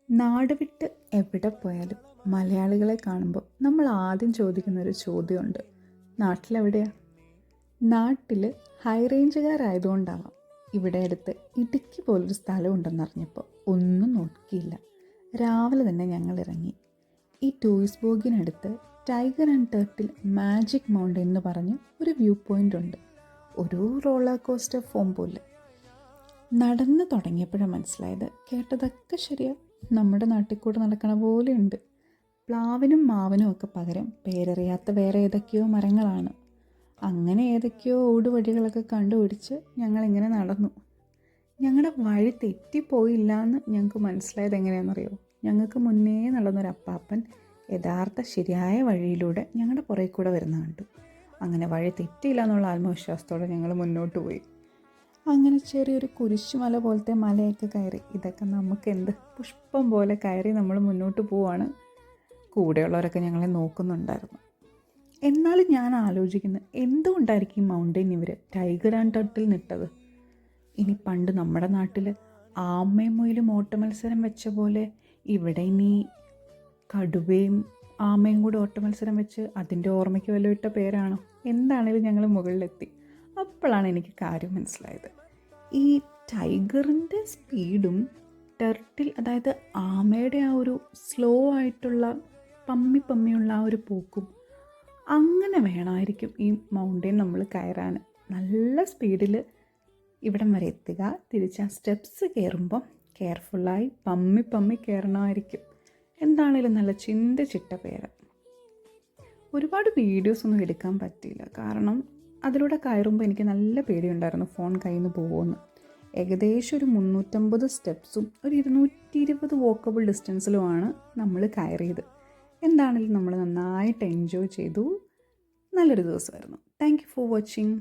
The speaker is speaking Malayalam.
നാട് വിട്ട് എവിടെ പോയാലും മലയാളികളെ കാണുമ്പോൾ നമ്മൾ ആദ്യം ചോദിക്കുന്നൊരു ചോദ്യമുണ്ട്, നാട്ടിലെവിടെയാ? നാട്ടിൽ ഹൈ റേഞ്ചുകാരായതുകൊണ്ടാവാം ഇവിടെ അടുത്ത് ഇടുക്കി പോലൊരു സ്ഥലം ഉണ്ടെന്നറിഞ്ഞപ്പോൾ ഒന്നും നോക്കിയില്ല. രാവിലെ തന്നെ ഞങ്ങൾ ഇറങ്ങി. ഈ ടൂറിസ്റ്റ് ബോഗിനടുത്ത് tiger and turtle magic mountain എന്ന് പറഞ്ഞ് ഒരു വ്യൂ പോയിൻ്റ് ഉണ്ട്. ഒരു റോളർ കോസ്റ്റർ ഫോം പോലെ. നടന്നു തുടങ്ങിയപ്പോഴാണ് മനസ്സിലായത്, കേട്ടതൊക്കെ ശരിയാ, നമ്മുടെ നാട്ടിൽ കൂടെ നടക്കണ പോലെയുണ്ട്. പ്ലാവിനും മാവിനും ഒക്കെ പകരം പേരറിയാത്ത വേറെ ഏതൊക്കെയോ മരങ്ങളാണ്. അങ്ങനെ ഏതൊക്കെയോ ഊടുവഴികളൊക്കെ കണ്ടുപിടിച്ച് ഞങ്ങളിങ്ങനെ നടന്നു. ഞങ്ങളുടെ വഴി തെറ്റിപ്പോയില്ല എന്ന് ഞങ്ങൾക്ക് മനസ്സിലായത് എങ്ങനെയാണെന്നറിയോ? ഞങ്ങൾക്ക് മുന്നേ നടന്നൊരു അപ്പാപ്പൻ യഥാർത്ഥ ശരിയായ വഴിയിലൂടെ ഞങ്ങളുടെ പുറകെ കൂടെ വരുന്ന കണ്ടു. അങ്ങനെ വഴി തെറ്റിയില്ല എന്നുള്ള ആത്മവിശ്വാസത്തോടെ ഞങ്ങൾ മുന്നോട്ട് പോയി. അങ്ങനെ ചെറിയൊരു കുരിശുമല പോലത്തെ മലയൊക്കെ കയറി. ഇതൊക്കെ നമുക്ക് എന്ത് പുഷ്പം പോലെ കയറി നമ്മൾ മുന്നോട്ട് പോവാണ്. കൂടെയുള്ളവരൊക്കെ ഞങ്ങളെ നോക്കുന്നുണ്ടായിരുന്നു. എന്നാലും ഞാൻ ആലോചിക്കുന്നത്, എന്തുകൊണ്ടായിരിക്കും ഈ മൗണ്ടൻ ഇവർ ടൈഗർ ആൻഡ് ടർട്ടിൽ നിട്ടത്? ഇനി പണ്ട് നമ്മുടെ നാട്ടിൽ ആമയും മുയലും ഓട്ട മത്സരം വെച്ച പോലെ ഇവിടെ ഇനി കടുവയും ആമയും കൂടെ ഓട്ട മത്സരം വെച്ച് അതിൻ്റെ ഓർമ്മയ്ക്ക് വല്ലതും ഇട്ട പേരാണോ? എന്താണേലും ഞങ്ങൾ മുകളിലെത്തി. അപ്പോഴാണ് എനിക്ക് കാര്യം മനസ്സിലായത്. ഈ ടൈഗറിൻ്റെ സ്പീഡും ടർട്ടിൽ, അതായത് ആമയുടെ ആ ഒരു സ്ലോ ആയിട്ടുള്ള പമ്മിയുള്ള ആ ഒരു പോക്കും, അങ്ങനെ വേണമായിരിക്കും ഈ മൗണ്ടൻ നമ്മൾ കയറാൻ. നല്ല സ്പീഡിൽ ഇവിടം വരെ എത്തുക, തിരിച്ച് ആ സ്റ്റെപ്സ് കയറുമ്പം കെയർഫുള്ളായി പമ്മി കയറണമായിരിക്കും. എന്താണേലും നല്ല ചിട്ട പേര്. ഒരുപാട് വീഡിയോസൊന്നും എടുക്കാൻ പറ്റിയില്ല, കാരണം അതിലൂടെ കയറുമ്പോൾ എനിക്ക് നല്ല പേടിയുണ്ടായിരുന്നു ഫോൺ കയ്യിൽ നിന്ന് പോകുമെന്ന്. ഏകദേശം ഒരു 350 സ്റ്റെപ്സും ഒരു 220 വോക്കബിൾ ഡിസ്റ്റൻസിലുമാണ് നമ്മൾ കയറിയത്. എന്താണെങ്കിലും നമ്മൾ നന്നായിട്ട് എൻജോയ് ചെയ്തു. നല്ലൊരു ദിവസമായിരുന്നു. Thank you for watching.